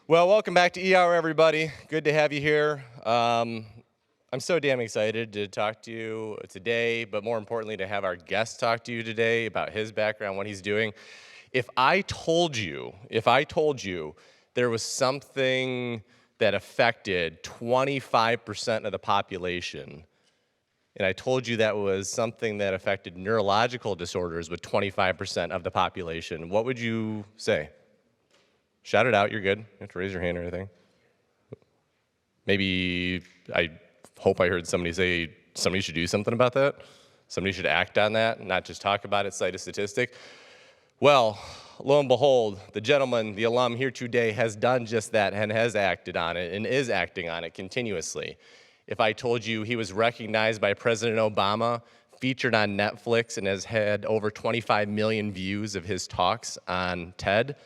Well, welcome back to EHour, everybody. Good to have you here. I'm so damn excited to talk to you today, but more importantly, to have our guest talk to you today about his background, what he's doing. If I told you there was something that affected 25% of the population, and I told you that was something that affected neurological disorders with 25% of the population, what would you say? Shout it out, you're good. You don't have to raise your hand or anything. Maybe, I hope I heard somebody say somebody should do something about that. Somebody should act on that, not just talk about it, cite a statistic. Well, lo and behold, the gentleman, the alum here today has done just that and has acted on it and is acting on it continuously. If I told you he was recognized by President Obama, featured on Netflix, and has had over 25 million views of his talks on TED,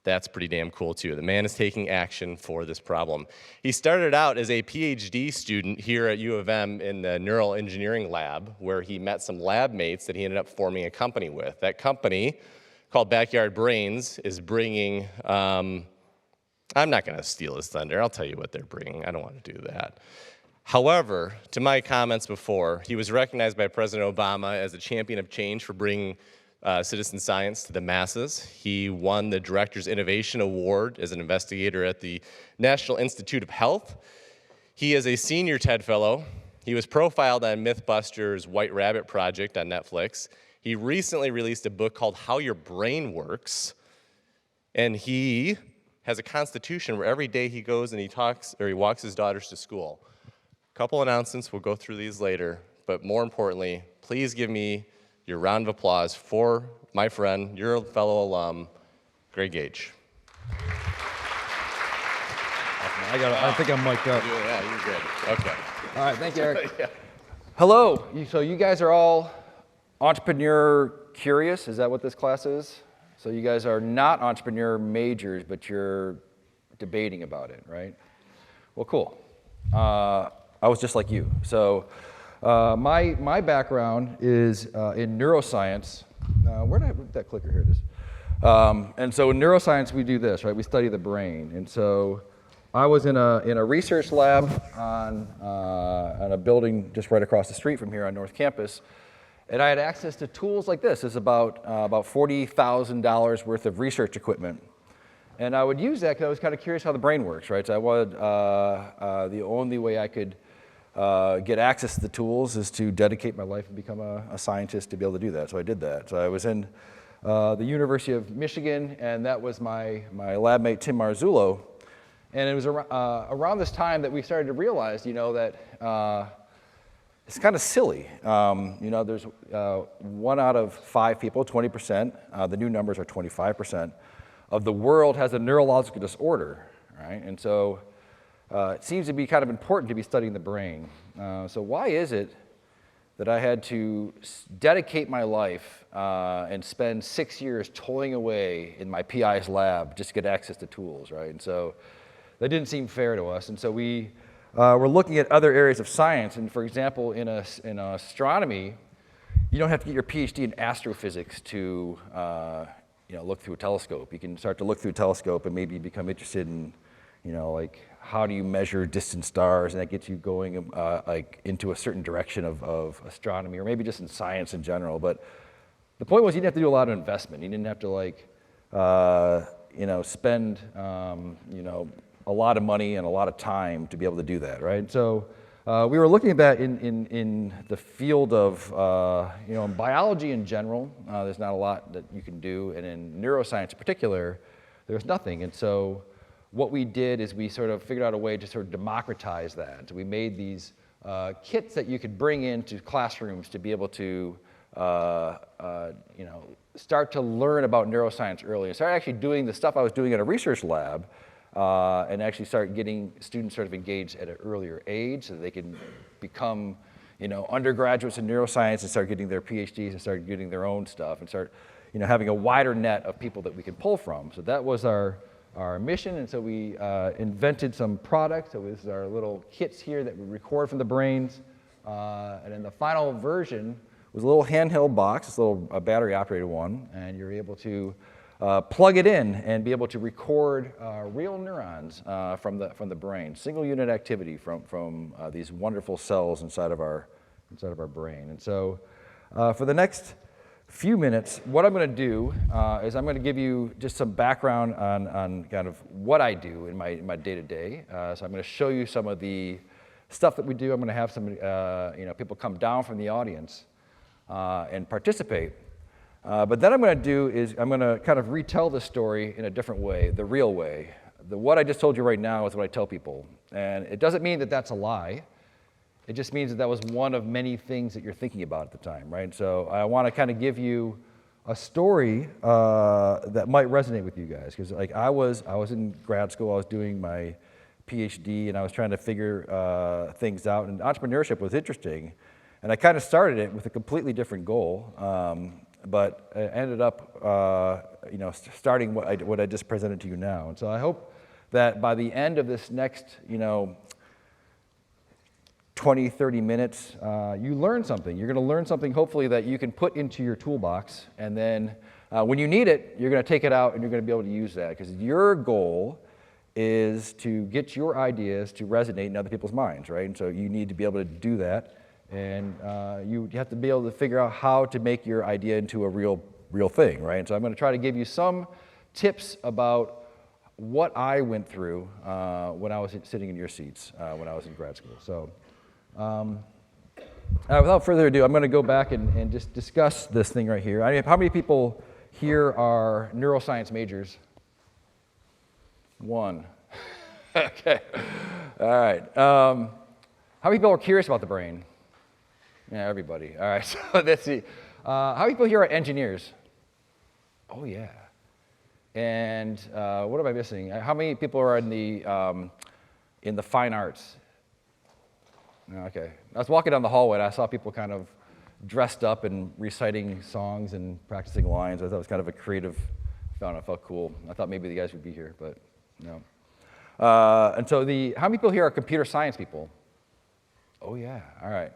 that's pretty damn cool too. The man is taking action for this problem. He started out as a PhD student here at U of M in the neural engineering lab, where he met some lab mates that he ended up forming a company with. That company, called Backyard Brains, is bringing, I'm not gonna steal his thunder, I'll tell you what they're bringing. I don't wanna do that. However, to my comments before, he was recognized by President Obama as a champion of change for bringing citizen science to the masses. He won the Director's Innovation Award as an investigator at the National Institute of Health. He is a senior TED Fellow. He was profiled on Mythbusters' White Rabbit Project on Netflix. He recently released a book called How Your Brain Works. And he has a constitution where every day he goes and he walks his daughters to school. A couple announcements, we'll go through these later, but more importantly, please give me your round of applause for my friend, your fellow alum, Gage. I think I'm mic'd up. Yeah, you're good. Okay. All right, thank you, Eric. Yeah. Hello. So you guys are all entrepreneur curious. Is that what this class is? So you guys are not entrepreneur majors, but you're debating about it, right? Well, cool. I was just like you. So my background is in neuroscience. Where'd that clicker? Here it is. And so in neuroscience, we do this, right? We study the brain. And so I was in a research lab on a building just right across the street from here on North Campus. And I had access to tools like this. It's about $40,000 worth of research equipment. And I would use that because I was kind of curious how the brain works, right? So I wanted, the only way I could get access to the tools is to dedicate my life and become a scientist to be able to do that. So I did that. So I was in the University of Michigan, and that was my lab mate, Tim Marzullo. And it was around this time that we started to realize, that it's kind of silly. There's 1 out of 5 people, 20%, the new numbers are 25%, of the world has a neurological disorder, right? And so it seems to be kind of important to be studying the brain. So why is it that I had to dedicate my life and spend 6 years toiling away in my PI's lab just to get access to tools, right? And so that didn't seem fair to us. And so we were looking at other areas of science. And for example, in astronomy, you don't have to get your PhD in astrophysics to look through a telescope. You can start to look through a telescope and maybe become interested in, like how do you measure distant stars, and that gets you going into a certain direction of astronomy, or maybe just in science in general. But the point was you didn't have to do a lot of investment. You didn't have to spend a lot of money and a lot of time to be able to do that, right? So we were looking at that in the field of in biology in general. There's not a lot that you can do, and in neuroscience in particular, there's nothing. And so what we did is we sort of figured out a way to sort of democratize that. So we made these kits that you could bring into classrooms to be able to start to learn about neuroscience early, and start actually doing the stuff I was doing at a research lab, and actually start getting students sort of engaged at an earlier age so that they can become undergraduates in neuroscience and start getting their PhDs and start getting their own stuff and start having a wider net of people that we can pull from. So that was our mission, and so we invented some products. So this is our little kits here that we record from the brains, and then the final version was a little handheld box, this little battery-operated one, and you're able to plug it in and be able to record real neurons from the brain, single unit activity from these wonderful cells inside of our brain. And so for the next few minutes, what I'm going to do is I'm going to give you just some background on kind of what I do in my day-to-day. So I'm going to show you some of the stuff that we do. I'm going to have some people come down from the audience and participate. But then I'm going to do is I'm going to kind of retell the story in a different way, the real way. What I just told you right now is what I tell people. And it doesn't mean that that's a lie. It just means that that was one of many things that you're thinking about at the time, right? So I want to kind of give you a story that might resonate with you guys, because like I was in grad school, I was doing my PhD, and I was trying to figure things out, and entrepreneurship was interesting, and I kind of started it with a completely different goal, but I ended up, starting what I just presented to you now, and so I hope that by the end of this next, 20, 30 minutes, you learn something. You're going to learn something, hopefully, that you can put into your toolbox. And then when you need it, you're going to take it out and you're going to be able to use that. Because your goal is to get your ideas to resonate in other people's minds, right? And so you need to be able to do that. And you have to be able to figure out how to make your idea into a real thing, right? And so I'm going to try to give you some tips about what I went through when I was sitting in your seats when I was in grad school. So. Without further ado, I'm going to go back and just discuss this thing right here. How many people here are neuroscience majors? One. Okay. All right. How many people are curious about the brain? Yeah, everybody. All right. So let's see. How many people here are engineers? Oh, yeah. And what am I missing? How many people are in the fine arts? Okay. I was walking down the hallway and I saw people kind of dressed up and reciting songs and practicing lines. I thought it was kind of a creative, it felt cool. I thought maybe the guys would be here, but no. And so how many people here are computer science people? Oh yeah, all right.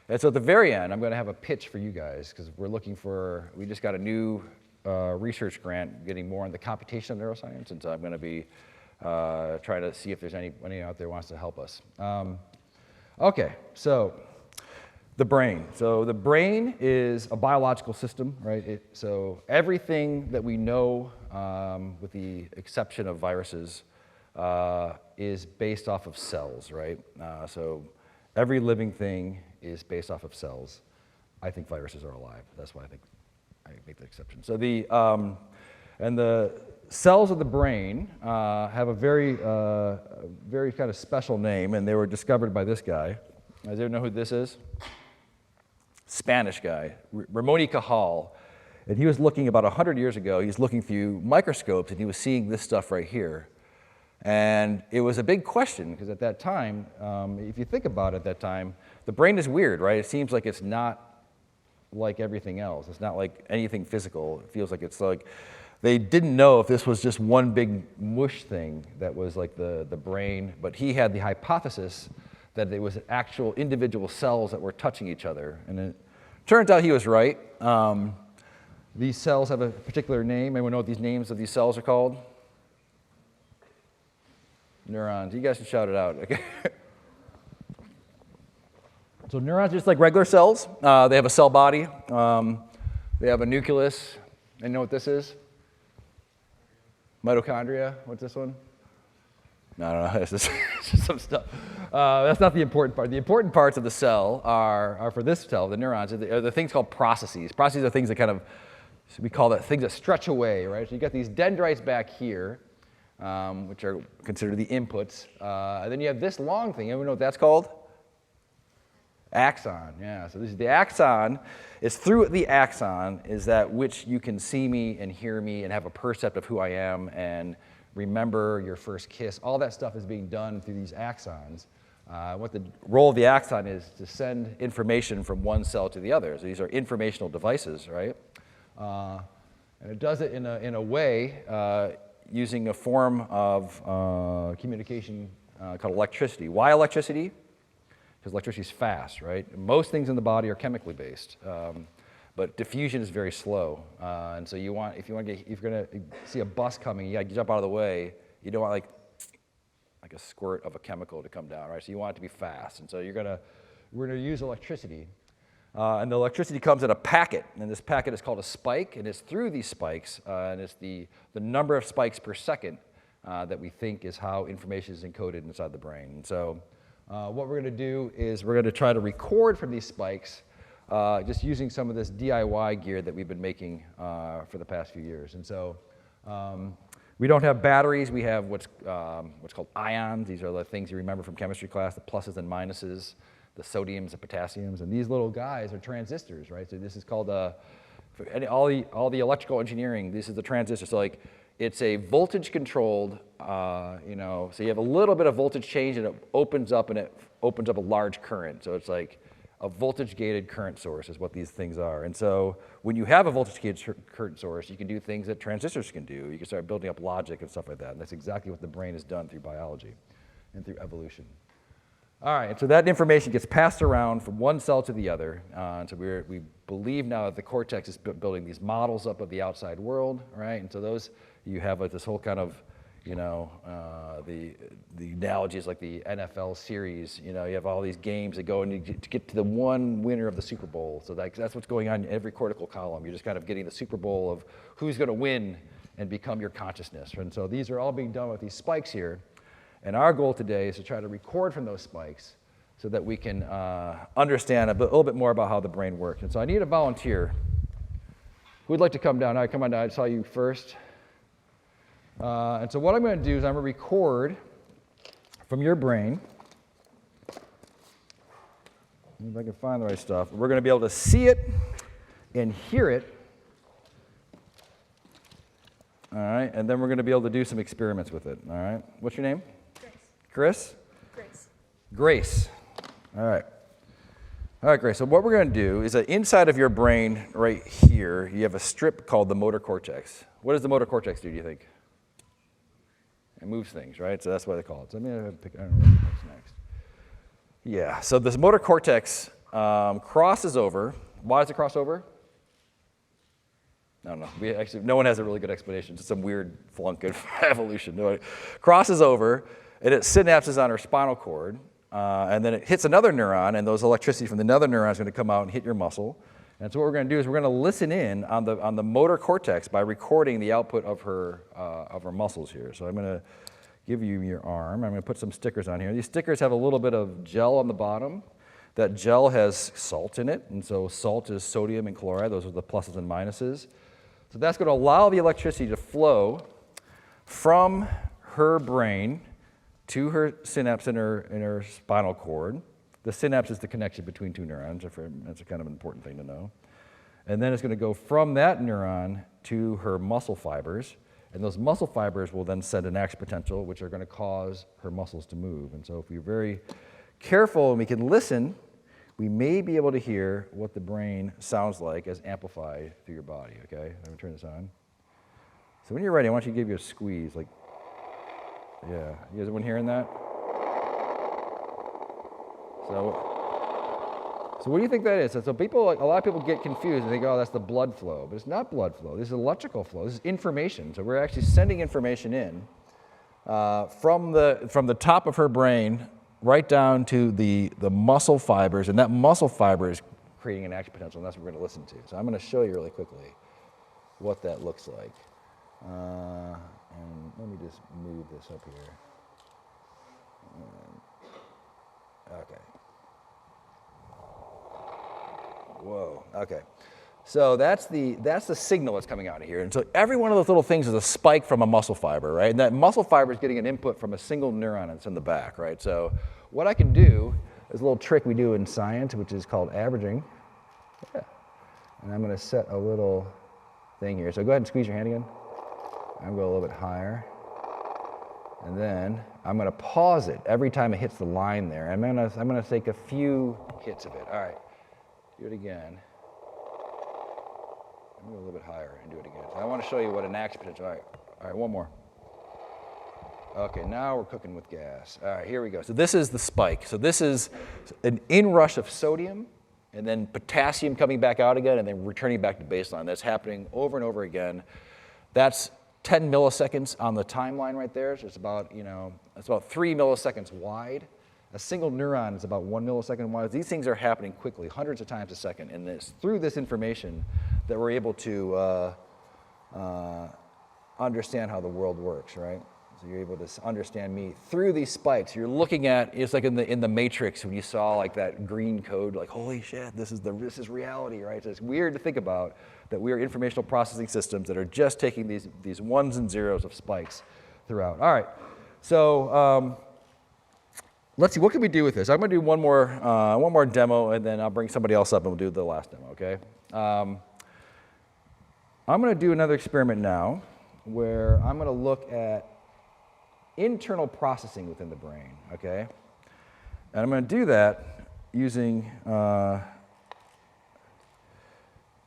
And so at the very end, I'm going to have a pitch for you guys because we just got a new research grant getting more on the computational neuroscience, and so I'm going to be trying to see if there's anyone out there who wants to help us. Okay, so the brain. So the brain is a biological system, right? So everything that we know, with the exception of viruses, is based off of cells, right? So every living thing is based off of cells. I think viruses are alive. That's why I think I make the exception. So and the cells of the brain have a very kind of special name, and they were discovered by this guy. Does anyone know who this is? Spanish guy, Ramon y Cajal. And he was looking about 100 years ago, he was looking through microscopes, and he was seeing this stuff right here. And it was a big question, because at that time, if you think about it at that time, the brain is weird, right? It seems like it's not like everything else. It's not like anything physical. It feels like it's like they didn't know if this was just one big mush thing that was like the brain, but he had the hypothesis that it was actual individual cells that were touching each other. And it turns out he was right. These cells have a particular name. Anyone know what these names of these cells are called? Neurons. You guys can shout it out. Okay. So neurons are just like regular cells. They have a cell body. They have a nucleus. And you know what this is? Mitochondria. What's this one? No, I don't know. It's just some stuff. That's not the important part. The important parts of the cell are for this cell, the neurons, are the things called processes. Processes are things that kind of, we call that things that stretch away, right? So you got these dendrites back here, which are considered the inputs. And then you have this long thing. Anyone know what that's called? Axon, yeah. So this is the axon. It's through the axon is that which you can see me and hear me and have a percept of who I am and remember your first kiss. All that stuff is being done through these axons. What the role of the axon is to send information from one cell to the other. So these are informational devices, right? And it does it in a way using a form of communication called electricity. Why electricity? Because electricity is fast, right? Most things in the body are chemically based. but diffusion is very slow. And so if you're gonna see a bus coming, you gotta jump out of the way. You don't want like a squirt of a chemical to come down, right? So you want it to be fast. And so we're gonna use electricity. And the electricity comes in a packet, and this packet is called a spike, and it's through these spikes, and it's the number of spikes per second that we think is how information is encoded inside the brain. And so what we're gonna do is we're gonna try to record from these spikes just using some of this DIY gear that we've been making for the past few years. And so we don't have batteries, we have what's called ions. These are the things you remember from chemistry class, the pluses and minuses, the sodiums and potassiums, and these little guys are transistors, right? So this is called, all the electrical engineering, this is the transistor. So like, it's a voltage controlled, so you have a little bit of voltage change and it opens up a large current. So it's like a voltage gated current source is what these things are. And so when you have a voltage gated current source, you can do things that transistors can do. You can start building up logic and stuff like that. And that's exactly what the brain has done through biology and through evolution. All right, so that information gets passed around from one cell to the other. And so we believe now that the cortex is building these models up of the outside world, right? And so you have like this whole kind of, the analogy is like the NFL series. You have all these games that go and to get to the one winner of the Super Bowl. So that's what's going on in every cortical column. You're just kind of getting the Super Bowl of who's going to win and become your consciousness. And so these are all being done with these spikes here. And our goal today is to try to record from those spikes so that we can understand a little bit more about how the brain works. And so I need a volunteer. Who'd like to come down? All right, come on down. I saw you first. And so what I'm going to do is I'm going to record from your brain. If I can find the right stuff. We're going to be able to see it and hear it. All right, and then we're going to be able to do some experiments with it. All right, what's your name? Chris? Grace. Grace. All right. All right, Grace. So what we're going to do is that inside of your brain right here, you have a strip called the motor cortex. What does the motor cortex do you think? It moves things, right? So that's why they call it. So I'm going to pick, I don't know what's next. Yeah, so this motor cortex crosses over. Why does it cross over? I don't know. No one has a really good explanation. It's some weird flunk of evolution. No, it crosses over. And it synapses on our spinal cord, and then it hits another neuron, and those electricity from another neuron is going to come out and hit your muscle. And so what we're going to do is we're going to listen in on the motor cortex by recording the output of her muscles here. So I'm going to give you your arm. I'm going to put some stickers on here. These stickers have a little bit of gel on the bottom. That gel has salt in it, and so salt is sodium and chloride. Those are the pluses and minuses. So that's going to allow the electricity to flow from her brain to her synapse in her spinal cord. The synapse is the connection between two neurons. That's a kind of important thing to know. And then it's going to go from that neuron to her muscle fibers. And those muscle fibers will then send an action potential, which are going to cause her muscles to move. And so if we're very careful and we can listen, we may be able to hear what the brain sounds like as amplified through your body, okay? I'm going to turn this on. So when you're ready, I want you to give you a squeeze, like, yeah. You guys, everyone hearing that? So what do you think that is? So a lot of people get confused and think, oh, that's the blood flow. But it's not blood flow. This is electrical flow. This is information. So we're actually sending information in from the top of her brain right down to the muscle fibers. And that muscle fiber is creating an action potential, and that's what we're going to listen to. So I'm going to show you really quickly what that looks like. And let me just move this up here. Okay. Whoa, okay. So that's the signal that's coming out of here. And so every one of those little things is a spike from a muscle fiber, right? And that muscle fiber is getting an input from a single neuron that's in the back, right? So what I can do is a little trick we do in science, which is called averaging. Yeah. And I'm going to set a little thing here. So go ahead and squeeze your hand again. I'm going to go a little bit higher. And then I'm going to pause it every time it hits the line there. I'm going to take a few hits of it. All right. Do it again. I'm going to go a little bit higher and do it again. So I want to show you what an action potential. All right, one more. Okay, now we're cooking with gas. All right, here we go. So this is the spike. So this is an inrush of sodium and then potassium coming back out again, and then returning back to baseline. That's happening over and over again. That's 10 milliseconds on the timeline right there. So it's about, it's about 3 milliseconds wide. A single neuron is about 1 millisecond wide. These things are happening quickly, hundreds of times a second. And it's through this information that we're able to understand how the world works, right? So you're able to understand me through these spikes. You're looking at, it's like in the Matrix when you saw like that green code, like, holy shit, this is reality, right? So it's weird to think about that we are informational processing systems that are just taking these ones and zeros of spikes throughout. All right, so let's see, what can we do with this? I'm gonna do one more demo, and then I'll bring somebody else up and we'll do the last demo, okay? I'm gonna do another experiment now where I'm gonna look at internal processing within the brain, okay? And I'm going to do that using,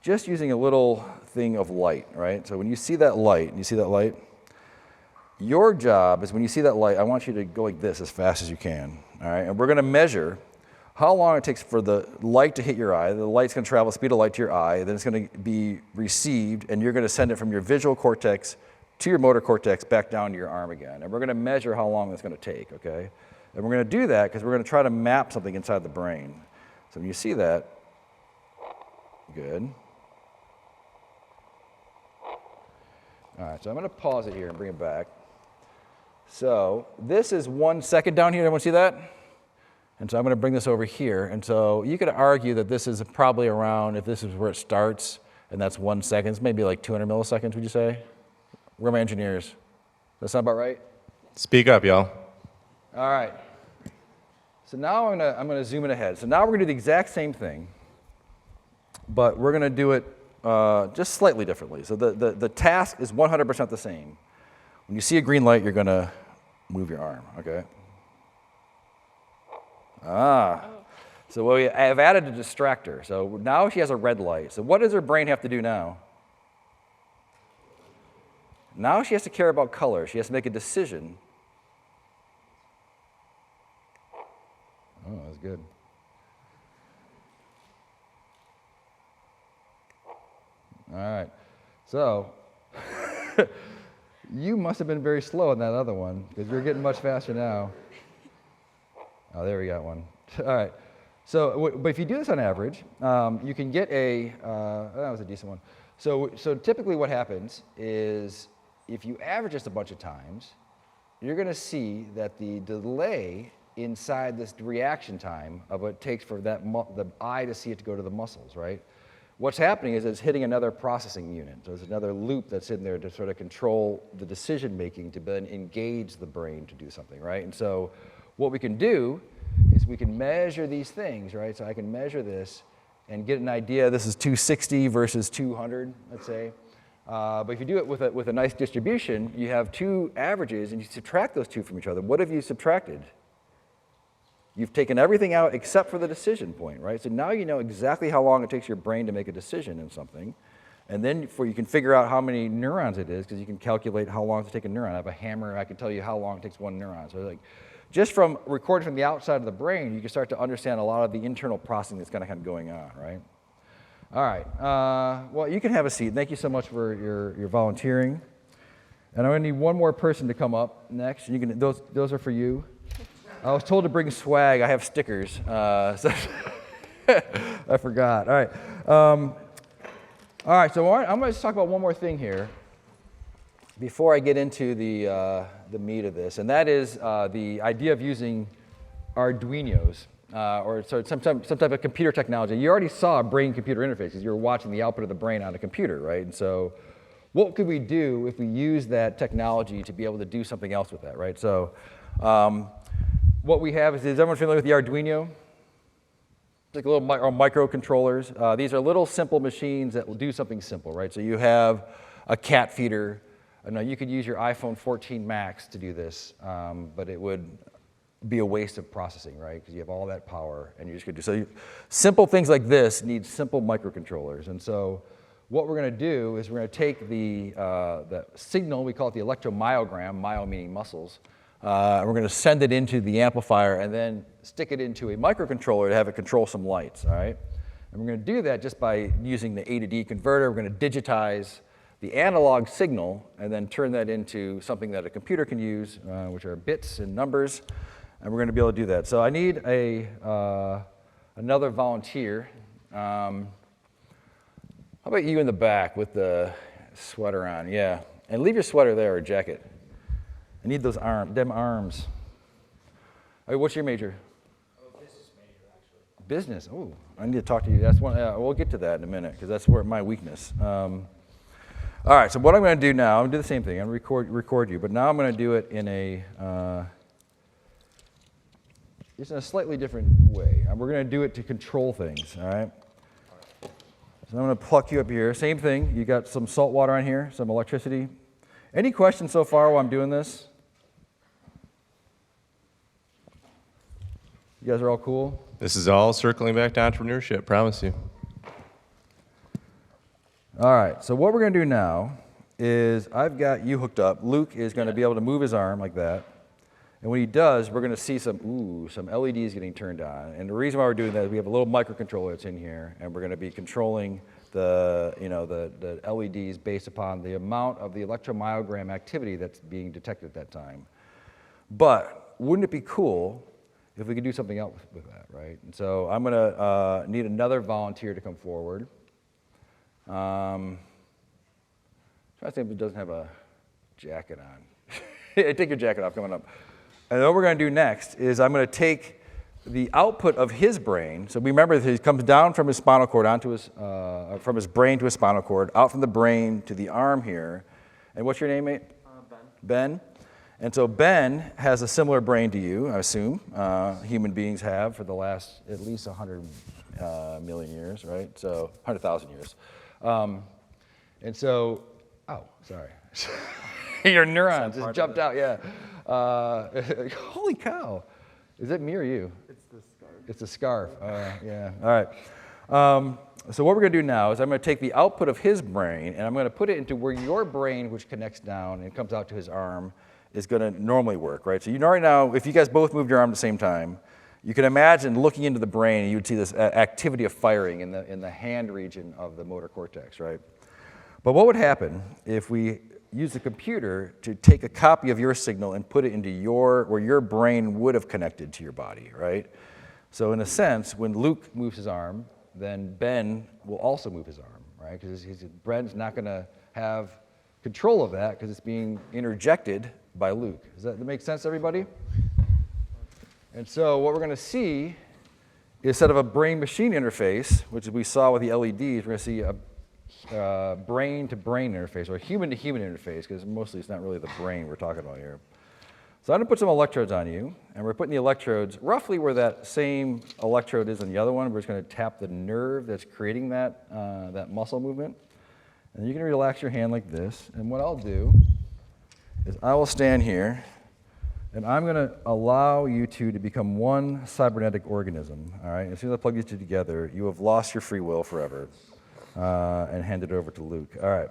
just using a little thing of light, right? So when you see that light, your job is when you see that light, I want you to go like this as fast as you can, all right? And we're going to measure how long it takes for the light to hit your eye. The light's going to travel speed of light to your eye, then it's going to be received, and you're going to send it from your visual cortex to your motor cortex, back down to your arm again. And we're going to measure how long that's going to take, okay? And we're going to do that because we're going to try to map something inside the brain. So when you see that, good. All right, so I'm going to pause it here and bring it back. So this is 1 second down here. Everyone see that? And so I'm going to bring this over here. And so you could argue that this is probably around, if this is where it starts, and that's 1 second, it's maybe like 200 milliseconds, would you say? Where are my engineers? Does that sound about right? Speak up, y'all. All right. So now I'm gonna zoom in ahead. So now we're gonna do the exact same thing, but we're gonna do it just slightly differently. So the task is 100% the same. When you see a green light, you're gonna move your arm, okay? So I've added a distractor. So now she has a red light. So what does her brain have to do now? Now she has to care about color. She has to make a decision. Oh, that's good. All right. So you must have been very slow on that other one because you're getting much faster now. Oh, there we got one. All right. So, but if you do this on average, you can get that was a decent one. So typically what happens is, if you average this a bunch of times, you're going to see that the delay inside this reaction time of what it takes for the eye to see it to go to the muscles, right? What's happening is it's hitting another processing unit. So there's another loop that's in there to sort of control the decision making to then engage the brain to do something, right? And so what we can do is we can measure these things, right? So I can measure this and get an idea. This is 260 versus 200, let's say. But if you do it with a nice distribution, you have two averages and you subtract those two from each other. What have you subtracted? You've taken everything out except for the decision point, right? So now you know exactly how long it takes your brain to make a decision in something. And then you can figure out how many neurons it is because you can calculate how long to take a neuron. I have a hammer, I can tell you how long it takes one neuron. So like, just from recording from the outside of the brain, you can start to understand a lot of the internal processing that's kind of going on, right? All right, well, you can have a seat. Thank you so much for your volunteering. And I'm gonna need one more person to come up next. You can, those are for you. I was told to bring swag. I have stickers, so I forgot. All right, so I'm gonna just talk about one more thing here before I get into the meat of this, and that is the idea of using Arduinos. Or some type of computer technology. You already saw a brain-computer interface because you were watching the output of the brain on a computer, right? And so what could we do if we use that technology to be able to do something else with that, right? So what we have is everyone familiar with the Arduino? It's like little microcontrollers. These are little simple machines that will do something simple, right? So you have a cat feeder. Now you could use your iPhone 14 Max to do this, but it would be a waste of processing, right? Because you have all that power and you're just gonna do, so simple things like this need simple microcontrollers. And so what we're gonna do is we're gonna take the signal, we call it the electromyogram, myo meaning muscles, and we're gonna send it into the amplifier and then stick it into a microcontroller to have it control some lights, all right? And we're going to do that just by using the A to D converter. We're going to digitize the analog signal and then turn that into something that a computer can use, which are bits and numbers. And we're going to be able to do that. So I need another volunteer. How about you in the back with the sweater on? Yeah. And leave your sweater there or jacket. I need those them arms. All right, what's your major? Business major, actually. Business. Oh, I need to talk to you. That's one. We'll get to that in a minute because that's where my weakness. All right. So what I'm going to do now, I'm going to do the same thing. I'm going to record you, but now I'm going to do it in just in a slightly different way. And we're going to do it to control things. All right. So I'm going to pluck you up here. Same thing. You got some salt water on here, some electricity. Any questions so far while I'm doing this? You guys are all cool? This is all circling back to entrepreneurship, promise you. All right, so what we're going to do now is I've got you hooked up. Luke is going to be able to move his arm like that. And when he does, we're going to see some LEDs getting turned on. And the reason why we're doing that is we have a little microcontroller that's in here, and we're going to be controlling the LEDs based upon the amount of the electromyogram activity that's being detected at that time. But wouldn't it be cool if we could do something else with that, right? And so I'm going to need another volunteer to come forward. Try to think if it doesn't have a jacket on. Take your jacket off, coming up. And what we're going to do next is I'm going to take the output of his brain. So remember, he comes down from his spinal cord onto his, from his brain to his spinal cord, out from the brain to the arm here. And what's your name, mate? Ben. Ben. And so Ben has a similar brain to you, I assume. Human beings have for the last at least 100 million years, right? So 100,000 years. And so, oh, sorry. Your neurons just jumped out, yeah. Holy cow. Is it me or you? It's the scarf. It's a scarf. Yeah. All right. So what we're going to do now is I'm going to take the output of his brain and I'm going to put it into where your brain, which connects down and comes out to his arm, is going to normally work, right? So you know right now, if you guys both moved your arm at the same time, you can imagine looking into the brain and you would see this activity of firing in the hand region of the motor cortex, right? But what would happen if we use the computer to take a copy of your signal and put it into where your brain would have connected to your body, right? So in a sense, when Luke moves his arm, then Ben will also move his arm, right? Because Ben's not going to have control of that because it's being interjected by Luke. Does that make sense, everybody? And so what we're going to see, instead of a brain-machine interface, which we saw with the LEDs, we're going to see a brain-to-brain interface, or a human-to-human interface, because mostly it's not really the brain we're talking about here. So I'm going to put some electrodes on you, and we're putting the electrodes roughly where that same electrode is in the other one. We're just going to tap the nerve that's creating that muscle movement. And you can relax your hand like this, and what I'll do is I will stand here, and I'm going to allow you two to become one cybernetic organism, all right? As soon as I plug these two together, you have lost your free will forever. And hand it over to Luke. All right.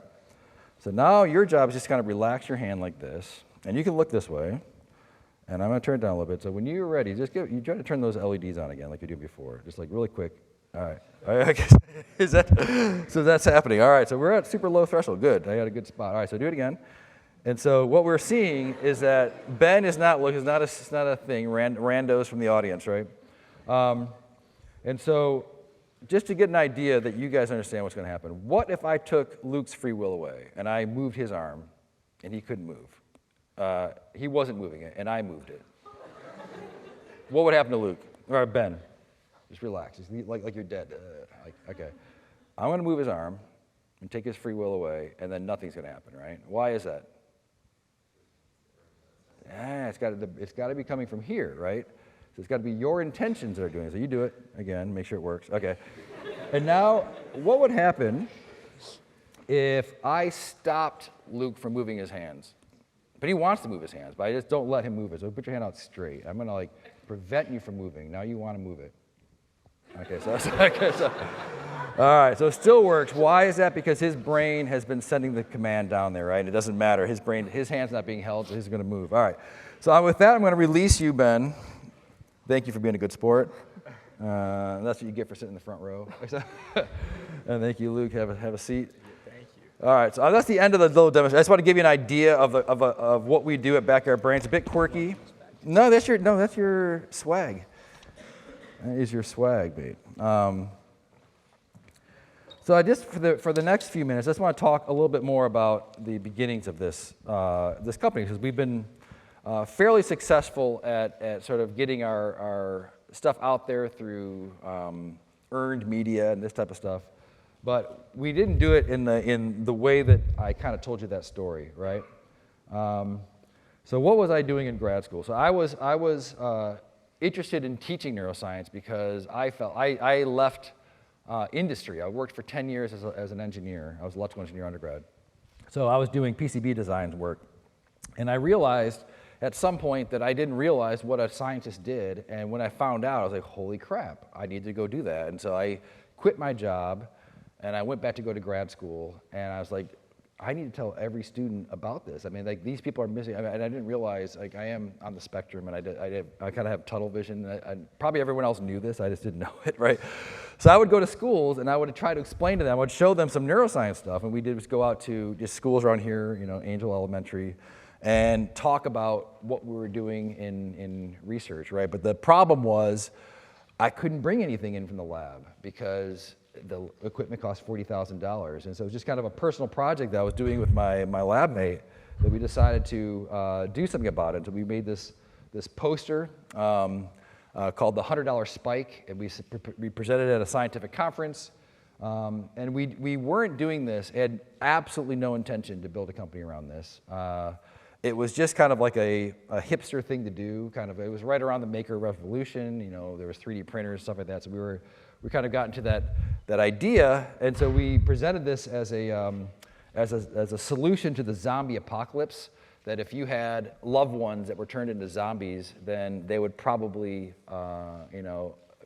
So now your job is just kind of relax your hand like this, and you can look this way. And I'm going to turn it down a little bit. So when you're ready, you try to turn those LEDs on again, like you did before, just like really quick. All right. All right. So that's happening. All right. So we're at super low threshold. Good. I got a good spot. All right. So do it again. And so what we're seeing is that Ben is not it's not a thing. Randos from the audience, right? And so, just to get an idea that you guys understand what's going to happen, what if I took Luke's free will away and I moved his arm and he couldn't move? He wasn't moving it and I moved it. What would happen to Luke? Or Ben? Just relax. Just like you're dead. Okay. I'm going to move his arm and take his free will away and then nothing's going to happen, right? Why is that? It's got to be coming from here, right? So it's got to be your intentions that are doing it. So you do it again, make sure it works. Okay. And now, what would happen if I stopped Luke from moving his hands? But he wants to move his hands, but I just don't let him move it. So put your hand out straight. I'm going to prevent you from moving. Now you want to move it. Okay, so all right, so it still works. Why is that? Because his brain has been sending the command down there, right? It doesn't matter. His hand's not being held, so he's going to move. All right. So with that, I'm going to release you, Ben. Thank you for being a good sport. That's what you get for sitting in the front row. And thank you, Luke. Have a seat. Thank you. All right, so that's the end of the little demonstration. I just want to give you an idea of what we do at Backyard Brains. It's a bit quirky. No, that's your swag. That is your swag, mate. So I just for the next few minutes, I just want to talk a little bit more about the beginnings of this company, because we've been fairly successful at sort of getting our stuff out there through earned media and this type of stuff. But we didn't do it in the way that I kind of told you that story, right? So what was I doing in grad school? So I was interested in teaching neuroscience because I felt I left industry. I worked for 10 years as an engineer. I was an electrical engineer undergrad. So I was doing PCB design work, and I realized at some point that I didn't realize what a scientist did, and when I found out, I was like, holy crap, I need to go do that. And so I quit my job, and I went back to go to grad school, and I was like, I need to tell every student about this. I mean, like, these people are missing, and I didn't realize, like, I am on the spectrum, and I kind of have tunnel vision. And probably everyone else knew this, I just didn't know it, right? So I would go to schools, and I would try to explain to them, I would show them some neuroscience stuff, and we did just go out to just schools around here, Angel Elementary, and talk about what we were doing in research, right? But the problem was I couldn't bring anything in from the lab because the equipment cost $40,000. And so it was just kind of a personal project that I was doing with my lab mate that we decided to do something about it. So we made this poster called the $100 Spike, and we presented it at a scientific conference. And we weren't doing this, had absolutely no intention to build a company around this. It was just kind of like a hipster thing to do. It was right around the maker revolution. There was 3D printers, stuff like that. So we kind of got into that idea, and so we presented this as a solution to the zombie apocalypse. That if you had loved ones that were turned into zombies, then they would probably,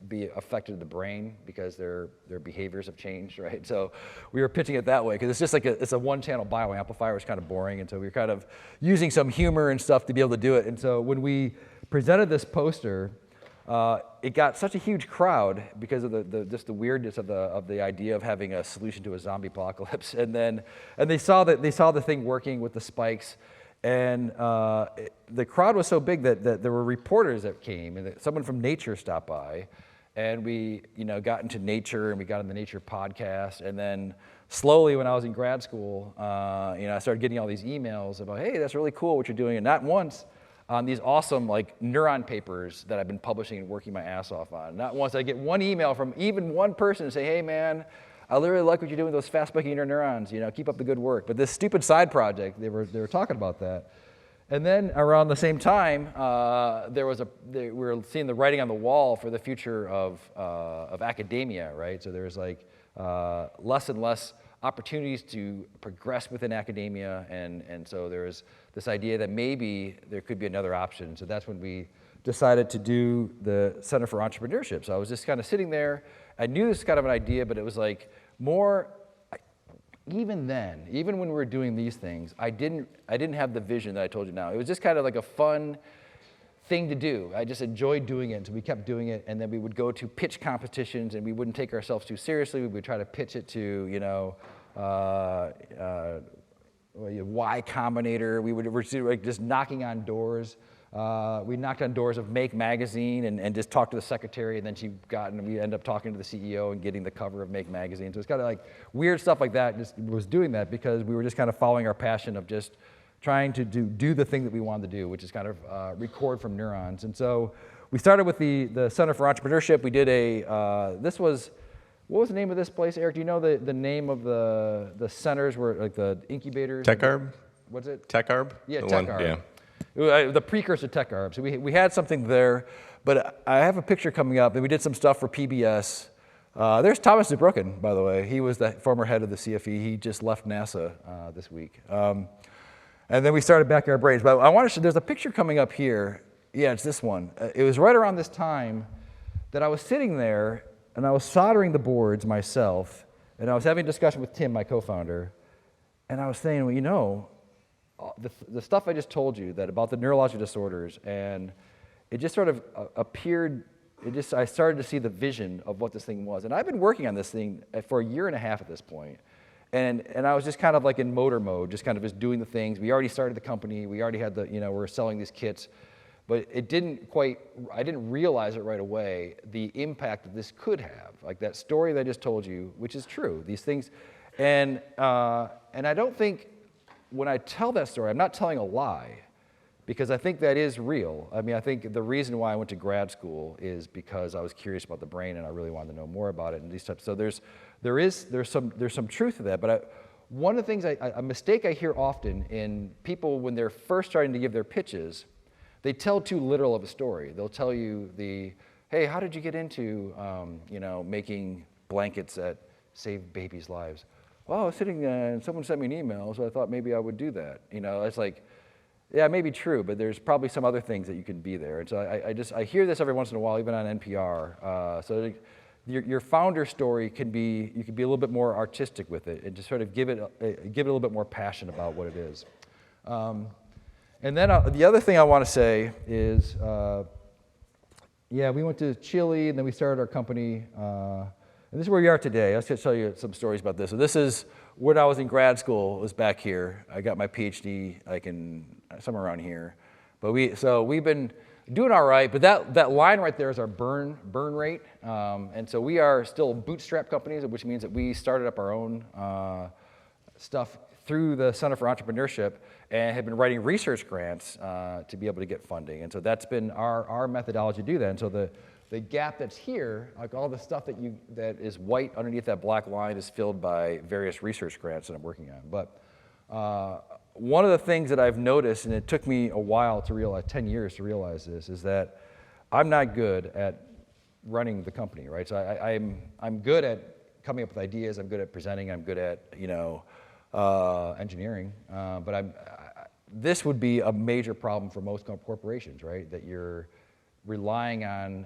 be affected the brain because their behaviors have changed, right? So we were pitching it that way because it's just like it's a one-channel bioamplifier. It's kind of boring, and so we were kind of using some humor and stuff to be able to do it. And so when we presented this poster, it got such a huge crowd because of just the weirdness of the idea of having a solution to a zombie apocalypse. And they saw the thing working with the spikes. And the crowd was so big that there were reporters that came, and that someone from Nature stopped by, and we got into Nature, and we got on the Nature podcast, and then slowly when I was in grad school, I started getting all these emails about, hey, that's really cool what you're doing, and not once on these awesome neuron papers that I've been publishing and working my ass off on. Not once I get one email from even one person to say, hey man, I literally like what you're doing with those fast-spiking neurons. Keep up the good work. But this stupid side project, they were talking about that. And then around the same time, we were seeing the writing on the wall for the future of academia, right? So there's less and less opportunities to progress within academia, and so there's this idea that maybe there could be another option. So that's when we decided to do the Center for Entrepreneurship. So I was just kind of sitting there. I knew this was kind of an idea, but it was more. Even then, even when we were doing these things, I didn't have the vision that I told you now. It was just kind of like a fun thing to do. I just enjoyed doing it, and so we kept doing it, and then we would go to pitch competitions, and we wouldn't take ourselves too seriously. We would try to pitch it to, Y Combinator. We were just knocking on doors. We knocked on doors of Make Magazine and just talked to the secretary, and then we ended up talking to the CEO and getting the cover of Make Magazine. So it's kind of weird stuff like that. Just was doing that because we were just kind of following our passion of just trying to do the thing that we wanted to do, which is kind of record from neurons. And so we started with the Center for Entrepreneurship. We did what was the name of this place, Eric? Do you know the name of the centers where the incubators? TechArb? What's it? TechArb? Yeah, The TechArb. one, yeah. The precursor to TechArb. So we had something there, but I have a picture coming up, and we did some stuff for PBS. There's Thomas Zurbuchen, by the way. He was the former head of the CFE. He just left NASA this week. And then we started Backyard Brains. But I want to show, there's a picture coming up here. Yeah, it's this one. It was right around this time that I was sitting there, and I was soldering the boards myself, and I was having a discussion with Tim, my co-founder, and I was saying, the stuff I just told you about the neurological disorders, and it just sort of appeared I started to see the vision of what this thing was. And I've been working on this thing for a year and a half at this point. And I was just kind of like in motor mode, just kind of just doing the things. We already started the company. We already had we're selling these kits. But I didn't realize it right away, the impact that this could have. Like that story that I just told you, which is true, these things. And I don't think when I tell that story, I'm not telling a lie, because I think that is real. I mean, I think the reason why I went to grad school is because I was curious about the brain and I really wanted to know more about it and these types. So there's some truth to that. But one of the things, a mistake I hear often in people when they're first starting to give their pitches, they tell too literal of a story. They'll tell you hey, how did you get into making blankets that save babies' lives? Well, I was sitting there and someone sent me an email, so I thought maybe I would do that. It's like, yeah, it may be true, but there's probably some other things that you can be there. And so I hear this every once in a while, even on NPR. So your founder story you can be a little bit more artistic with it and just sort of give it a little bit more passion about what it is. And then the other thing I want to say is, we went to Chile and then we started our company. And this is where we are today. I'll just tell you some stories about this. So this is when I was in grad school. It was back here. I got my PhD somewhere around here. But we've been doing all right. But that line right there is our burn rate. And so we are still bootstrap companies, which means that we started up our own stuff through the Center for Entrepreneurship and have been writing research grants to be able to get funding. And so that's been our methodology to do that. And so the gap that's here, like all the stuff that is white underneath that black line, is filled by various research grants that I'm working on. But one of the things that I've noticed, and it took me a while to realize, 10 years to realize this, is that I'm not good at running the company, right? So I'm good at coming up with ideas. I'm good at presenting. I'm good at engineering. But this would be a major problem for most corporations, right? That you're relying on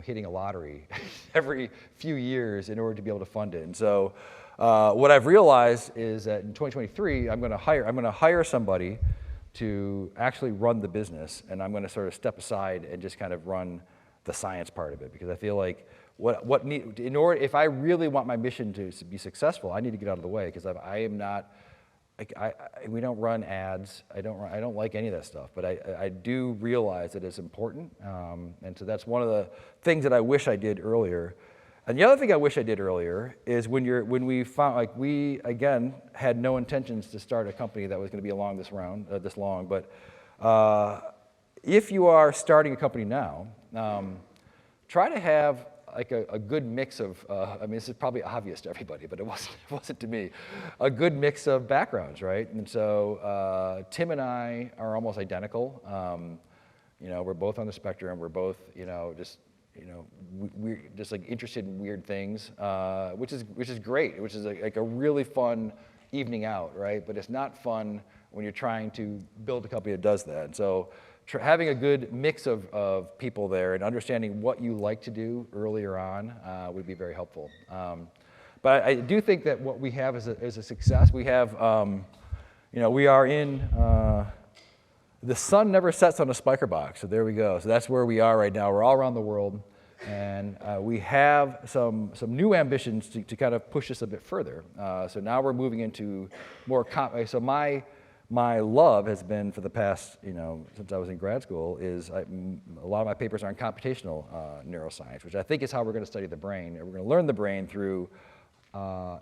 hitting a lottery every few years in order to be able to fund it. And so what I've realized is that in 2023, I'm going to hire somebody to actually run the business, and I'm going to sort of step aside and just kind of run the science part of it, because I feel like if I really want my mission to be successful, I need to get out of the way, because I am not. We don't run ads. I don't like any of that stuff. But I do realize that it's important, and so that's one of the things that I wish I did earlier. And the other thing I wish I did earlier is when we found, we again had no intentions to start a company that was going to be along this long. But if you are starting a company now, try to have like a good mix of, this is probably obvious to everybody, but it wasn't to me, a good mix of backgrounds, right? And so Tim and I are almost identical. We're both on the spectrum. We're both, we're just like interested in weird things, which is great, which is like a really fun evening out, right? But it's not fun when you're trying to build a company that does that. And so having a good mix of people there and understanding what you like to do earlier on would be very helpful. But I do think that what we have is a success. We have, we are in, the sun never sets on a spiker box, so there we go. So that's where we are right now. We're all around the world, and we have some new ambitions to kind of push us a bit further. So now we're moving into more, so my love has been for the past, since I was in grad school, is a lot of my papers are on computational neuroscience, which I think is how we're going to study the brain. We're going to learn the brain through, how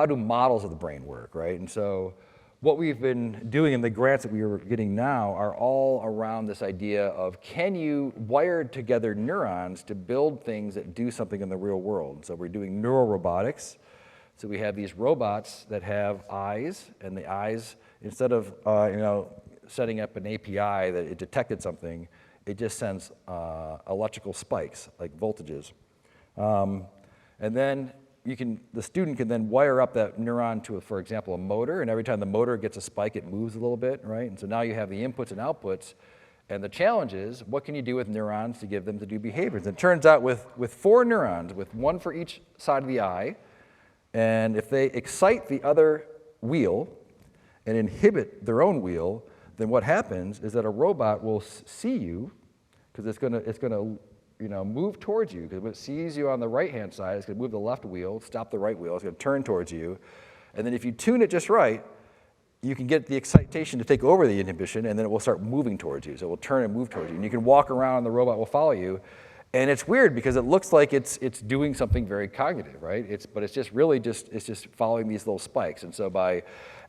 do models of the brain work, right? And so what we've been doing in the grants that we are getting now are all around this idea of, can you wire together neurons to build things that do something in the real world? So we're doing neurorobotics. So we have these robots that have eyes, and the eyes, instead of setting up an API that it detected something, it just sends electrical spikes, like voltages. And then the student can then wire up that neuron to, for example, a motor, and every time the motor gets a spike, it moves a little bit, right? And so now you have the inputs and outputs, and the challenge is, what can you do with neurons to give them to do behaviors? And it turns out with 4 neurons, with 1 for each side of the eye, and if they excite the other wheel and inhibit their own wheel, then what happens is that a robot will see you, because it's gonna move towards you, because when it sees you on the right-hand side, it's gonna move the left wheel, stop the right wheel, it's gonna turn towards you. And then if you tune it just right, you can get the excitation to take over the inhibition, and then it will start moving towards you. So it will turn and move towards you. And you can walk around, and the robot will follow you. And it's weird because it looks like it's doing something very cognitive, right? But it's just really it's just following these little spikes. And so by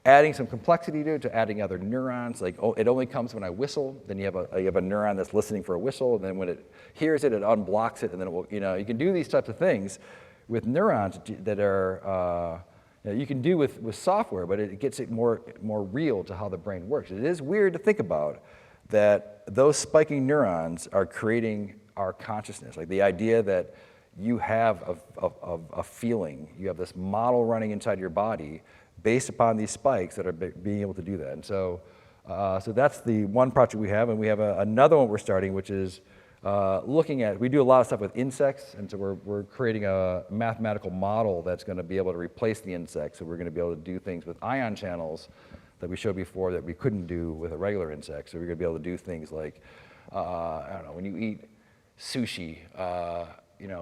adding some complexity to it, to adding other neurons, like it only comes when I whistle, then you have a neuron that's listening for a whistle, and then when it hears it, it unblocks it, and then it will, you can do these types of things with neurons that are, you can do with software, but it gets it more real to how the brain works. It is weird to think about that those spiking neurons are creating our consciousness. Like the idea that you have a feeling, you have this model running inside your body based upon these spikes that are being able to do that. And so that's the one project we have, and we have another one we're starting, which is looking at, we do a lot of stuff with insects, and so we're creating a mathematical model that's going to be able to replace the insects. So we're going to be able to do things with ion channels that we showed before that we couldn't do with a regular insect. So we're going to be able to do things like, I don't know, when you eat sushi,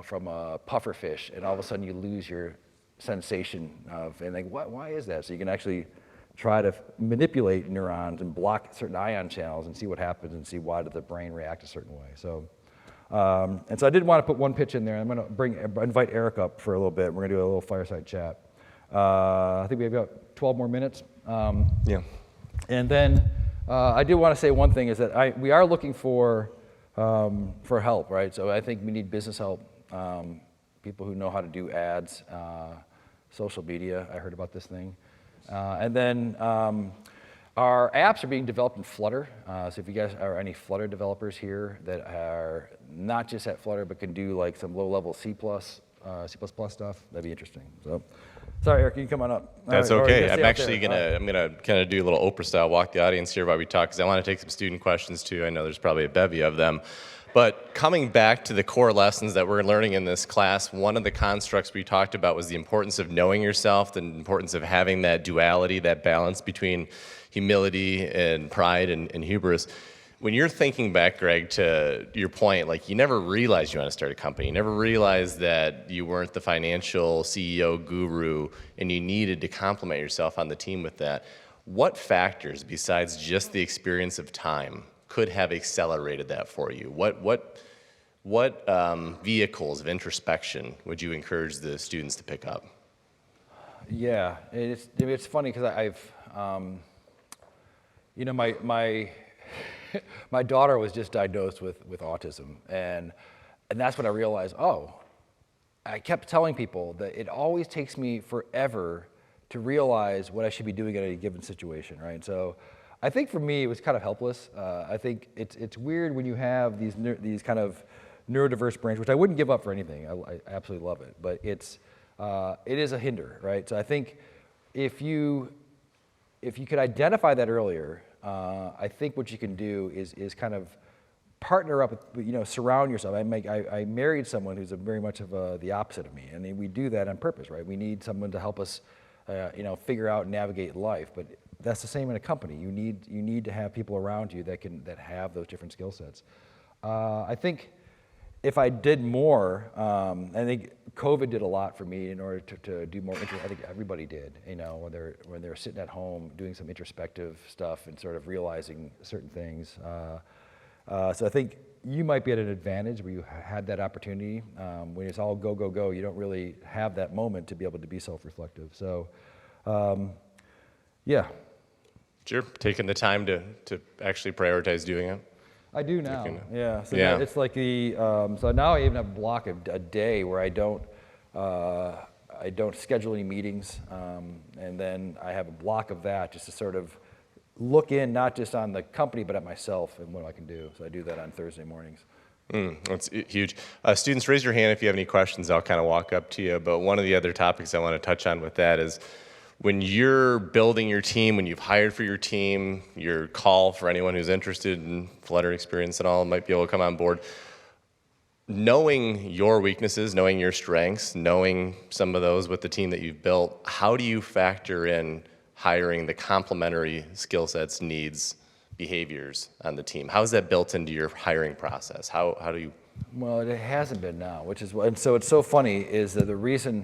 from a puffer fish, and all of a sudden you lose your sensation of, and like, why is that? So you can actually try to manipulate neurons and block certain ion channels and see what happens and see why did the brain react a certain way. So, and so I did want to put one pitch in there. I'm going to invite Eric up for a little bit. We're going to do a little fireside chat. I think we have about 12 more minutes. Yeah. And then I do want to say one thing is that we are looking for help, right? So I think we need business help, people who know how to do ads, social media. I heard about this thing. And then our apps are being developed in Flutter. So if you guys are any Flutter developers here that are not just at Flutter but can do like some low-level C++ stuff, that'd be interesting. So, sorry, Eric, you can come on up. That's All right, okay. I'm gonna kind of do a little Oprah style, walk the audience here while we talk, because I want to take some student questions too. I know there's probably a bevy of them. But coming back to the core lessons that we're learning in this class, one of the constructs we talked about was the importance of knowing yourself, the importance of having that duality, that balance between humility and pride and hubris. When you're thinking back, Greg, to your point, like you never realized you want to start a company. You never realized that you weren't the financial CEO guru and you needed to complement yourself on the team with that. What factors, besides just the experience of time, could have accelerated that for you? What vehicles of introspection would you encourage the students to pick up? Yeah, it's funny because I've, my daughter was just diagnosed with autism, and that's when I realized, I kept telling people that it always takes me forever to realize what I should be doing in a given situation, right? So I think for me, it was kind of helpless. I think it's weird when you have these kind of neurodiverse brains, which I wouldn't give up for anything. I absolutely love it, but it is a hinder, right? So I think if you could identify that earlier, I think what you can do is kind of partner up with, surround yourself. I married someone who's very much of the opposite of me, and we do that on purpose, right? We need someone to help us, figure out and navigate life, but that's the same in a company. You need to have people around you that have those different skill sets. I think if I did more, I think COVID did a lot for me in order to do more. I think everybody did. When they're sitting at home doing some introspective stuff and sort of realizing certain things. So I think you might be at an advantage where you had that opportunity. When it's all go, go, go, you don't really have that moment to be able to be self-reflective. So, yeah. Sure, taking the time to actually prioritize doing it. I do now. Yeah. So Yeah. it's like so now I even have a block of a day where I don't schedule any meetings, and then I have a block of that just to sort of look in not just on the company but at myself and what I can do. So I do that on Thursday mornings. That's huge. Students, raise your hand if you have any questions. I'll kind of walk up to you. But one of the other topics I want to touch on with that is when you're building your team, when you've hired for your team, your call for anyone who's interested in Flutter experience and all might be able to come on board. Knowing your weaknesses, knowing your strengths, knowing some of those with the team that you've built, how do you factor in hiring the complementary skill sets, needs behaviors on the team? How is that built into your hiring process? How do you? Well, it hasn't been now, which is and so it's so funny is that the reason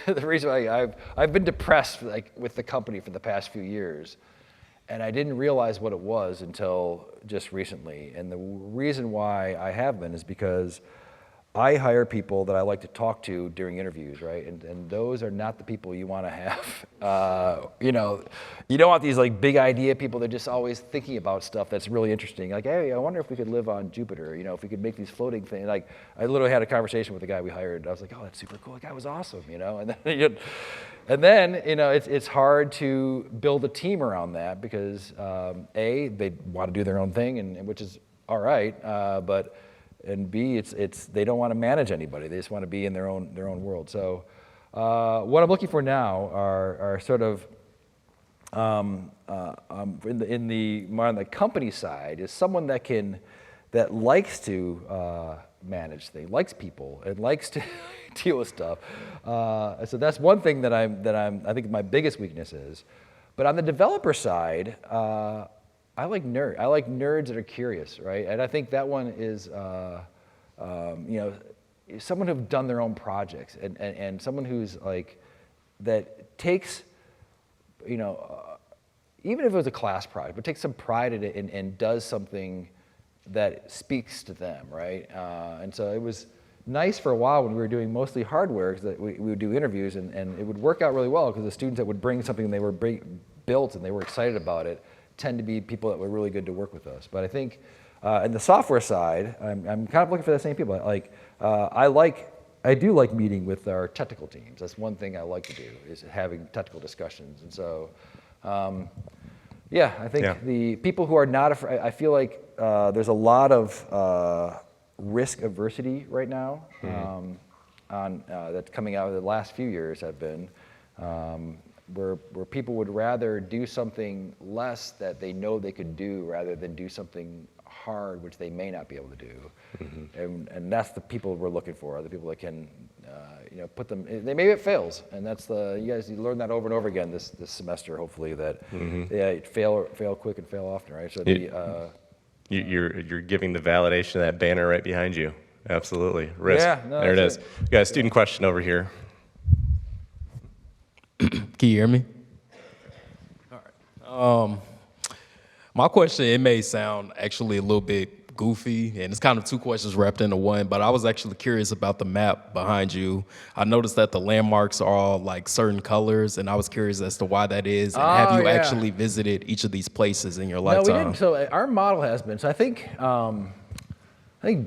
why I've been depressed like with the company for the past few years, and I didn't realize what it was until just recently. And the reason why I have been is because I hire people that I like to talk to during interviews, right? And those are not the people you want to have. You know, you don't want these like big idea people that are just always thinking about stuff that's really interesting. Like, hey, I wonder if we could live on Jupiter. You know, if we could make these floating things. Like, I literally had a conversation with the guy we hired. I was like, oh, that's super cool. The guy was awesome. You know, and then you know, it's hard to build a team around that because A, they want to do their own thing, and which is all right, but. And B, it's they don't want to manage anybody. They just want to be in their own world. So what I'm looking for now are sort of in the more on the company side is someone that likes to manage things, likes people, and likes to deal with stuff. So that's one thing that I think my biggest weakness is. But on the developer side. I like nerds that are curious, right? And I think that one is, you know, someone who've done their own projects and someone who's like, that takes, you know, even if it was a class project, but takes some pride in it and does something that speaks to them, right? And so it was nice for a while when we were doing mostly hardware, because we would do interviews and it would work out really well because the students that would bring something they were built and they were excited about it tend to be people that were really good to work with us. But I think in the software side, I'm kind of looking for the same people. Like I do like meeting with our technical teams. That's one thing I like to do is having technical discussions. And so, yeah, I think the people who are not afraid. I feel like there's a lot of risk aversity right now that's coming out of the last few years have been. Where people would rather do something less that they know they could do rather than do something hard which they may not be able to do. And that's the people we're looking for, the people that can you know, put them, maybe it fails, and that's you learn that over and over again this semester, hopefully, that fail quick and fail often, right? So you're giving the validation of that banner right behind you. Absolutely. Risk. Yeah, no, there it is. We got a student question over here. Can you hear me? All right. My question, it may sound actually a little bit goofy, and it's kind of two questions wrapped into one, but I was actually curious about the map behind you. I noticed that the landmarks are all like certain colors, and I was curious as to why that is, and have you actually visited each of these places in your lifetime? No, we didn't. So our model has been, so I think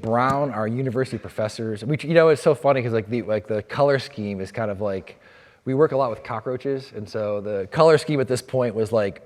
Brown, our university professors, which, you know, it's so funny because like the color scheme is kind of like, we work a lot with cockroaches, and so the color scheme at this point was like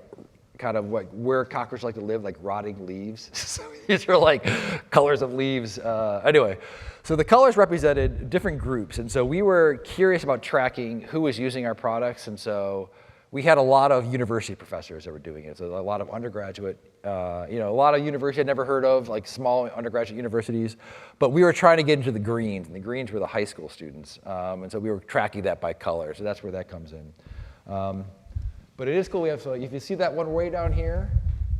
kind of like where cockroaches like to live, like rotting leaves. So these are like colors of leaves. Anyway, so the colors represented different groups, and so we were curious about tracking who was using our products, and so we had a lot of university professors that were doing it. So a lot of undergraduate, you know, a lot of universities I'd never heard of, like small undergraduate universities. But we were trying to get into the greens, and the greens were the high school students. And so we were tracking that by color. So that's where that comes in. But it is cool. So if you see that one way down here,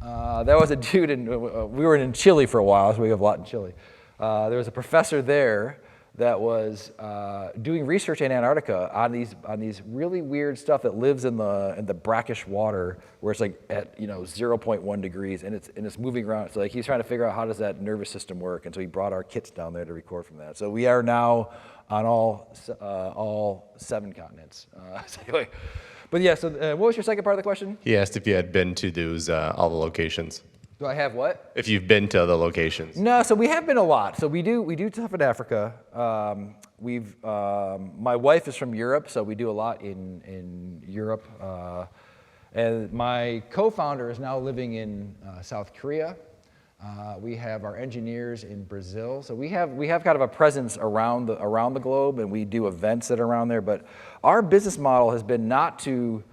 that was a dude, we were in Chile for a while, so we have a lot in Chile. There was a professor there that was doing research in Antarctica on these really weird stuff that lives in the brackish water where it's like at 0.1 degrees and it's moving around. So like he's trying to figure out how does that nervous system work, and so he brought our kits down there to record from that. So we are now on all 7 continents. So anyway, but yeah. So what was your second part of the question? He asked if you had been to those all the locations. Do I have what? If you've been to the locations. No, so we have been a lot. So we do stuff in Africa. My wife is from Europe, so we do a lot in Europe. And my co-founder is now living in South Korea. We have our engineers in Brazil. So we have kind of a presence around the globe, and we do events that are around there. But our business model has been not to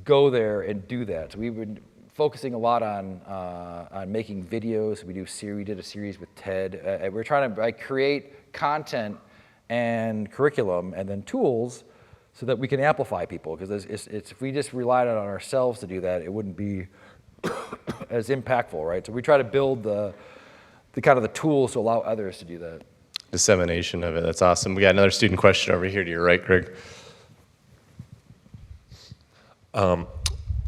go there and do that. So we've been focusing a lot on making videos. We did a series with TED. We're trying to create content and curriculum and then tools so that we can amplify people. Because if we just relied on ourselves to do that, it wouldn't be as impactful, right? So we try to build the kind of the tools to allow others to do that. Dissemination of it. That's awesome. We got another student question over here to your right, Greg.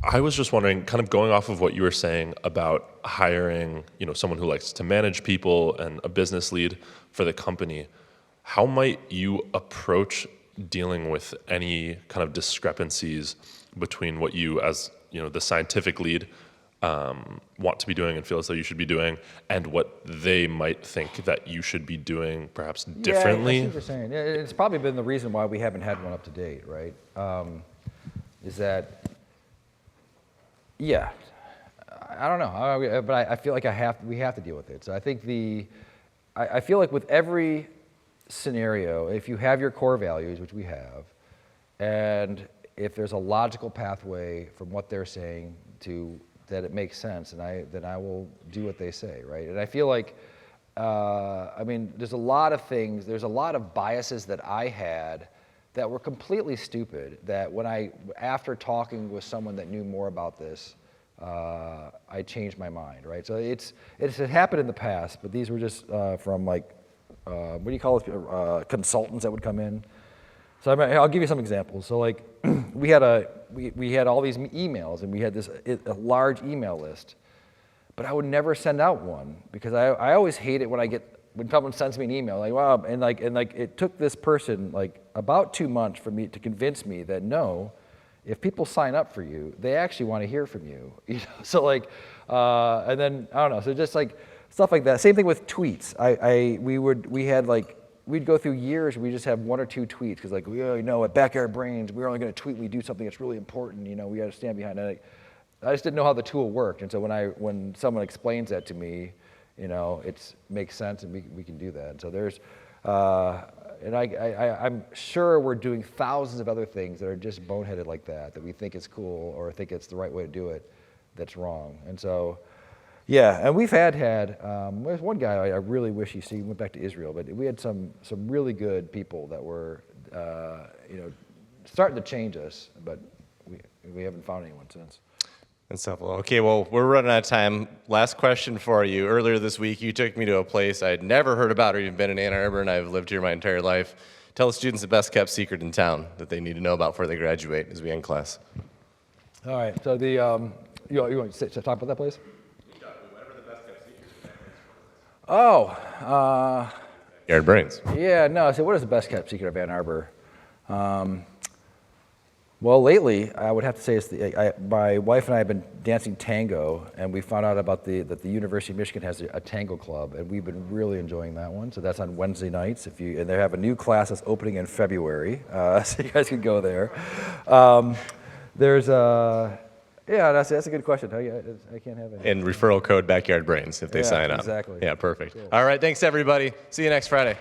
I was just wondering, kind of going off of what you were saying about hiring, someone who likes to manage people and a business lead for the company, how might you approach dealing with any kind of discrepancies between what you, as the scientific lead, want to be doing and feel as though you should be doing, and what they might think that you should be doing perhaps differently? Yeah, I see what you're saying. Yeah, it's probably been the reason why we haven't had one up to date, right? Is that, yeah, I don't know, but I feel like we have to deal with it. So I think I feel like with every scenario, if you have your core values, which we have, and if there's a logical pathway from what they're saying to that it makes sense, and then I will do what they say, right? And I feel like, there's a lot of things, there's a lot of biases that I had that were completely stupid, that after talking with someone that knew more about this, I changed my mind, right? So it happened in the past, but these were just from what do you call it, consultants that would come in. So I'll give you some examples. So like we had all these emails, and we had a large email list, but I would never send out one because I always hate it when someone sends me an email like, wow, and it took this person like about 2 months for me to convince me that no, if people sign up for you, they actually want to hear from you. So like, and then I don't know. So just like stuff like that. Same thing with tweets. We'd go through years, we just have 1 or 2 tweets because like, at Backyard Brains, we're only going to tweet when we do something that's really important. We got to stand behind it. I just didn't know how the tool worked, and so when someone explains that to me, it makes sense, and we can do that. And so there's, and I'm sure we're doing thousands of other things that are just boneheaded like that we think is cool or think it's the right way to do it, that's wrong. And so, yeah, and we've had there's one guy I really wish he went back to Israel, but we had some really good people that were, starting to change us, but we haven't found anyone since. That's helpful. Okay, well, we're running out of time. Last question for you. Earlier this week, you took me to a place I'd never heard about or even been in Ann Arbor, and I've lived here my entire life. Tell the students the best kept secret in town that they need to know about before they graduate as we end class. All right, so you want to talk about that place? Oh. Yard Brains. Yeah, no, so what is the best kept secret of Ann Arbor? Well, lately, I would have to say my wife and I have been dancing tango, and we found out about that the University of Michigan has a tango club, and we've been really enjoying that one. So that's on Wednesday nights. And they have a new class that's opening in February, so you guys can go there. Yeah, that's a good question. I can't have any. And referral code Backyard Brains if they sign up. Exactly. Yeah, perfect. Cool. All right, thanks everybody. See you next Friday.